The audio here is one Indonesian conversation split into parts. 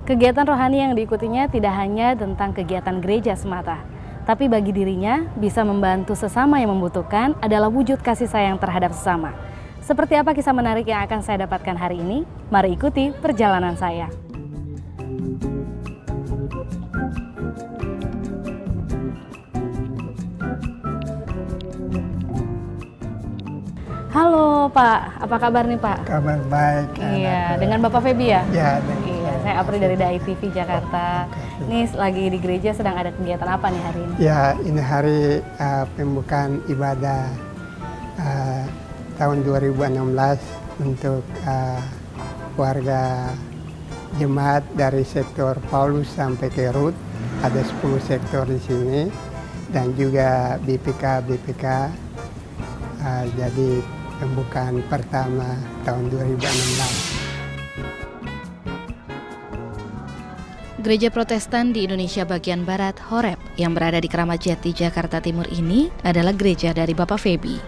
Kegiatan rohani yang diikutinya tidak hanya tentang kegiatan gereja semata, tapi bagi dirinya bisa membantu sesama yang membutuhkan adalah wujud kasih sayang terhadap sesama. Seperti apa kisah menarik yang akan saya dapatkan hari ini? Mari ikuti perjalanan saya. Halo Pak, apa kabar nih Pak? Kabar baik. Iya, dengan Bapak Feby ya? Ya, Iya, saya Apri dari Dai TV Jakarta. Ini lagi di gereja sedang ada kegiatan apa nih hari ini? Ya, ini hari pembukaan ibadah tahun 2016 untuk warga jemaat dari sektor Paulus sampai ke Rut. Ada 10 sektor di sini dan juga BPK. Jadi pembukaan pertama tahun 2016. Gereja Protestan di Indonesia bagian Barat, Horeb, yang berada di Keramat Jati, Jakarta Timur ini adalah gereja dari Bapak Feby.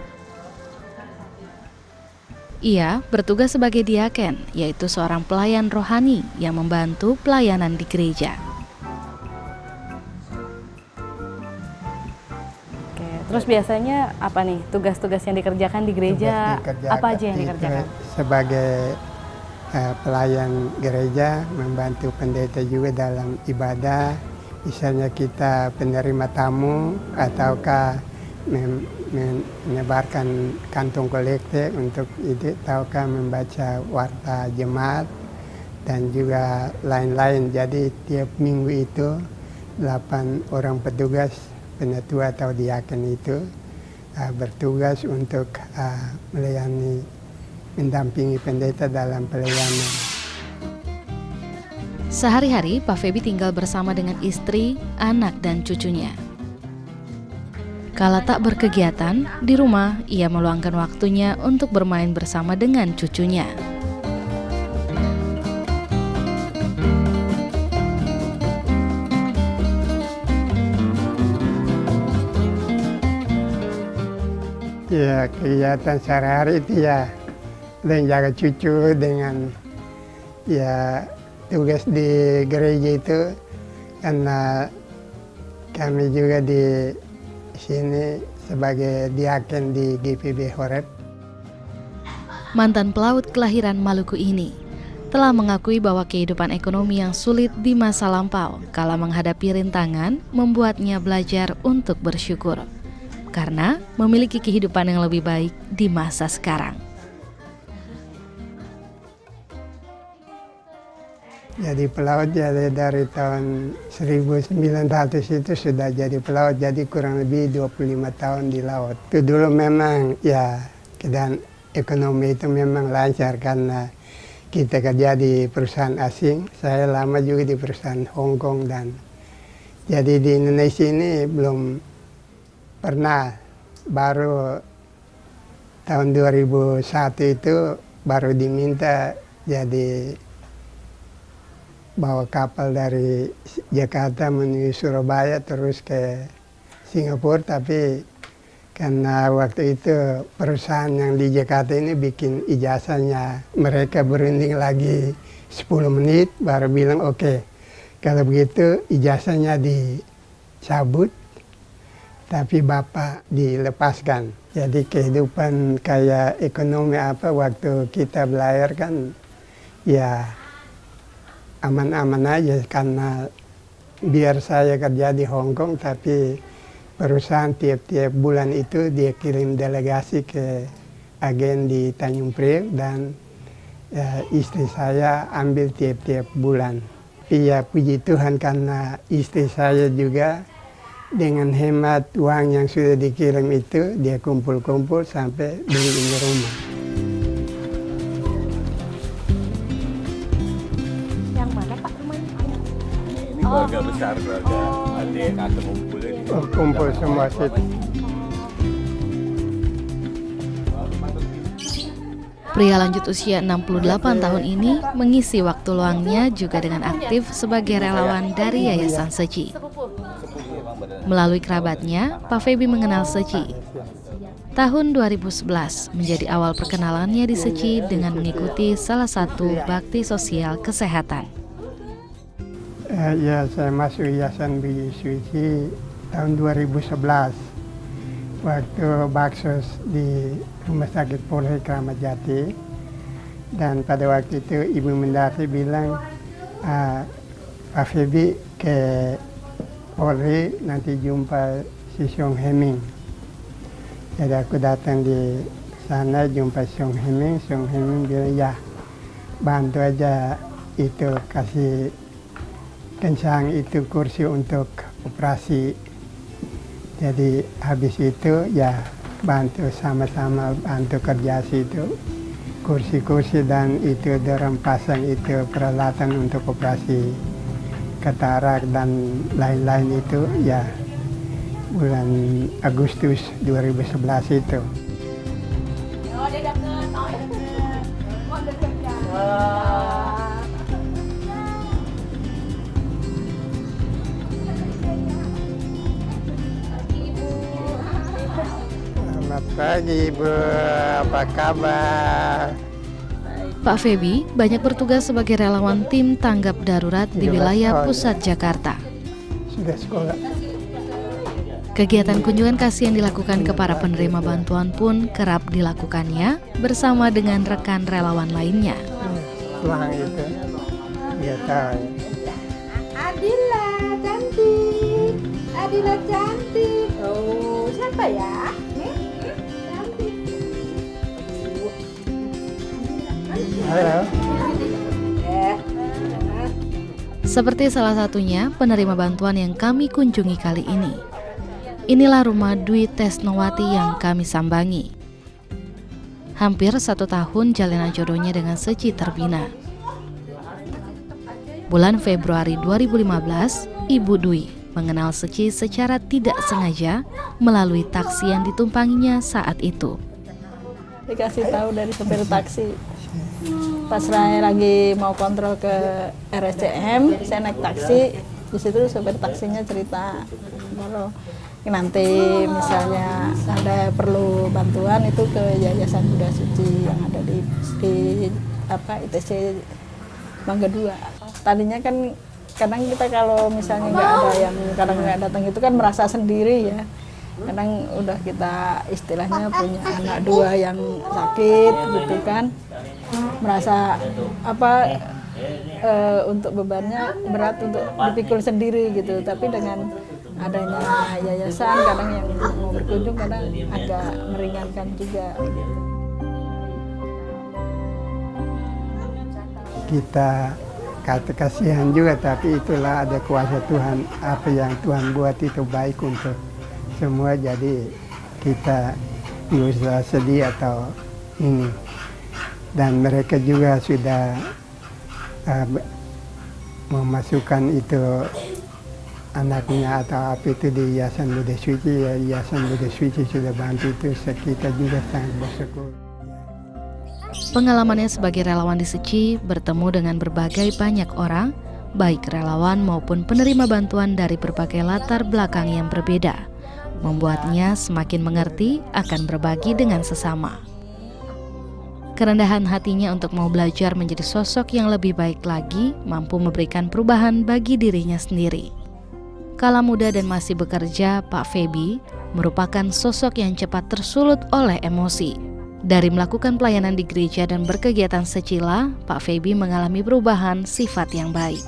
Ia bertugas sebagai diaken, yaitu seorang pelayan rohani yang membantu pelayanan di gereja. Terus biasanya apa nih tugas-tugas yang dikerjakan di gereja? Apa aja yang dikerjakan? Sebagai pelayan gereja, membantu pendeta juga dalam ibadah. Misalnya kita penerima tamu ataukah menyebarkan kantong kolekte untuk itu, ataukah membaca warta jemaat dan juga lain-lain. Jadi tiap minggu itu 8 orang petugas penatua atau diaken itu bertugas untuk melayani, mendampingi pendeta dalam pelayanan. Sehari-hari Pak Feby tinggal bersama dengan istri, anak, dan cucunya. Kala tak berkegiatan, di rumah ia meluangkan waktunya untuk bermain bersama dengan cucunya. Ya, kegiatan sehari-hari itu ya dengan jaga cucu, dengan ya tugas di gereja itu, karena kami juga di sini sebagai diaken di GPB Horeb. Mantan pelaut kelahiran Maluku ini telah mengakui bahwa kehidupan ekonomi yang sulit di masa lampau kala menghadapi rintangan membuatnya belajar untuk bersyukur karena memiliki kehidupan yang lebih baik di masa sekarang. Jadi pelaut jadi dari tahun 1900 itu sudah jadi pelaut, jadi kurang lebih 25 tahun di laut. Itu dulu memang ya keadaan ekonomi itu memang lancar karena kita kerja di perusahaan asing. Saya lama juga di perusahaan Hong Kong dan jadi di Indonesia ini belum pernah, baru tahun 2001 itu baru diminta jadi bawa kapal dari Jakarta menuju Surabaya terus ke Singapura, tapi karena waktu itu perusahaan yang di Jakarta ini bikin ijazahnya, mereka berunding lagi 10 menit baru bilang oke, kalau begitu ijazahnya dicabut tapi Bapak dilepaskan. Jadi kehidupan kayak ekonomi apa waktu kita belajar kan ya aman-aman aja, karena biar saya kerja di Hong Kong tapi perusahaan tiap-tiap bulan itu dia kirim delegasi ke agen di Tanjung Priok dan ya, istri saya ambil tiap-tiap bulan. Iya, puji Tuhan karena istri saya juga dengan hemat uang yang sudah dikirim itu, dia kumpul-kumpul sampai beli ini rumah. Yang mana Pak rumahnya? Ini keluarga besar, keluarga adik, kakak kumpul ini. Oh, kumpul semua situ. Pria lanjut usia 68 tahun ini mengisi waktu luangnya juga dengan aktif sebagai relawan dari Yayasan Seci. Melalui kerabatnya, Pak Feby mengenal Seci. Tahun 2011 menjadi awal perkenalannya di Seci dengan mengikuti salah satu bakti sosial kesehatan. Ya, saya masuk Yayasan Budi Suci tahun 2011. Waktu baksos di Rumah Sakit Polri Kramat Jati. Dan pada waktu itu Ibu Mendagri bilang, Pak Febi ke Polri nanti jumpa si Song Heming. Jadi aku datang di sana jumpa Song Heming. Song Heming bilang, ya bantu aja itu, kasih kencang itu kursi untuk operasi. Jadi habis itu ya bantu sama-sama bantu kerja situ. Kursi-kursi dan itu dorong pasang itu peralatan untuk operasi katarak dan lain-lain itu ya bulan Agustus 2011 itu. Selamat pagi Ibu, apa kabar? Pak Febi banyak bertugas sebagai relawan tim tanggap darurat di wilayah pusat Jakarta. Sudah sekolah. Kegiatan kunjungan kasih yang dilakukan ke para penerima bantuan pun kerap dilakukannya bersama dengan rekan relawan lainnya. Tuang itu, dia tahu. Adila cantik, Adila cantik. Oh, siapa ya? Cantik. Halo. Seperti salah satunya penerima bantuan yang kami kunjungi kali ini. Inilah rumah Dwi Tesnowati yang kami sambangi. Hampir 1 tahun jalinan jodohnya dengan Seci terbina. Bulan Februari 2015, Ibu Dwi mengenal Seci secara tidak sengaja melalui taksi yang ditumpanginya saat itu. Dikasih tahu dari supir taksi. Pas saya lagi mau kontrol ke RSCM, saya naik taksi. Di situ supir taksinya cerita kalau nanti misalnya ada perlu bantuan itu ke Yayasan Budi Suci yang ada di ITC Mangga 2. Tadinya kan kadang kita kalau misalnya nggak ada yang kadang nggak datang itu kan merasa sendiri ya. Kadang udah kita istilahnya punya anak 2 yang sakit gitu kan, merasa untuk bebannya berat untuk dipikul sendiri gitu. Tapi dengan adanya yayasan kadang yang mau berkunjung kadang agak meringankan juga. Kita kata kasihan juga, tapi itulah ada kuasa Tuhan. Apa yang Tuhan buat itu baik untuk semua, jadi kita nggak usah sedih atau ini. Dan mereka juga sudah memasukkan itu anaknya atau apa itu di Yayasan Budi Suci. Ya, Yayasan Budi Suci sudah bantu itu, kita juga sangat bersyukur. Pengalamannya sebagai relawan di Seci bertemu dengan berbagai banyak orang, baik relawan maupun penerima bantuan dari berbagai latar belakang yang berbeda, membuatnya semakin mengerti akan berbagi dengan sesama. Kerendahan hatinya untuk mau belajar menjadi sosok yang lebih baik lagi mampu memberikan perubahan bagi dirinya sendiri. Kala muda dan masih bekerja, Pak Febi merupakan sosok yang cepat tersulut oleh emosi. Dari melakukan pelayanan di gereja dan berkegiatan secila, Pak Febi mengalami perubahan sifat yang baik.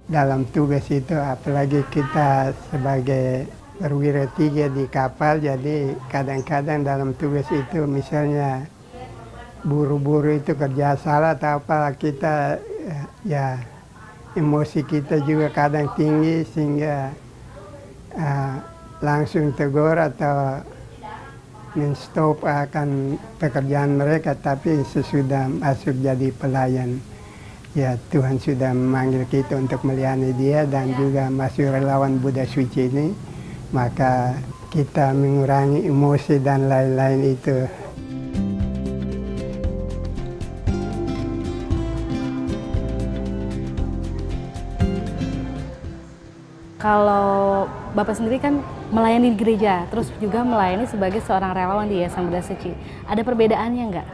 Dalam tugas itu, apalagi kita sebagai perwira 3 di kapal, jadi kadang-kadang dalam tugas itu misalnya buru-buru itu kerja salah atau apa, kita ya emosi kita juga kadang tinggi sehingga langsung tegur atau men-stop akan pekerjaan mereka. Tapi sesudah masuk jadi pelayan, ya Tuhan sudah memanggil kita untuk melayani dia dan juga masuk relawan Budi Suci ini, maka kita mengurangi emosi dan lain-lain itu. Kalau Bapak sendiri kan melayani di gereja, terus juga melayani sebagai seorang relawan di Yayasan Budi Suci. Ada perbedaannya nggak?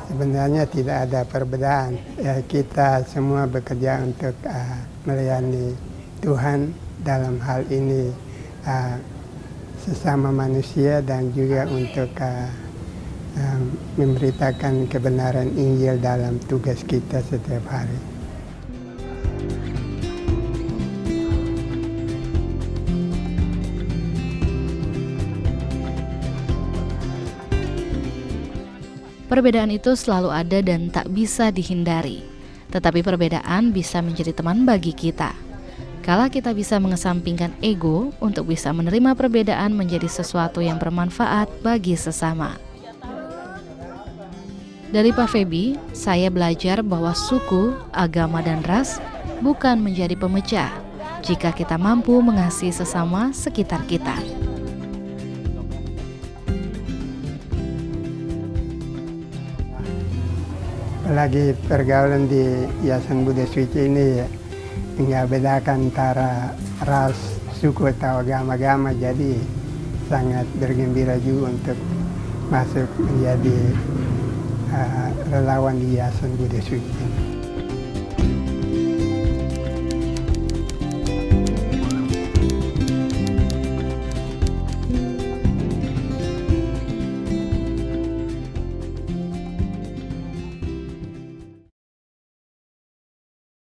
Sebenarnya tidak ada perbedaan. Ya, kita semua bekerja untuk melayani Tuhan dalam hal ini sesama manusia dan juga untuk memberitakan kebenaran Injil dalam tugas kita setiap hari. Perbedaan itu selalu ada dan tak bisa dihindari. Tetapi perbedaan bisa menjadi teman bagi kita. Kala kita bisa mengesampingkan ego untuk bisa menerima perbedaan menjadi sesuatu yang bermanfaat bagi sesama. Dari Pak Febi, saya belajar bahwa suku, agama, dan ras bukan menjadi pemecah jika kita mampu mengasihi sesama sekitar kita. Apalagi pergaulan di Yayasan Buddha Suci ini nggak bedakan antara ras, suku atau agama-agama, jadi sangat bergembira juga untuk masuk menjadi relawan di Yayasan Buddha Suci.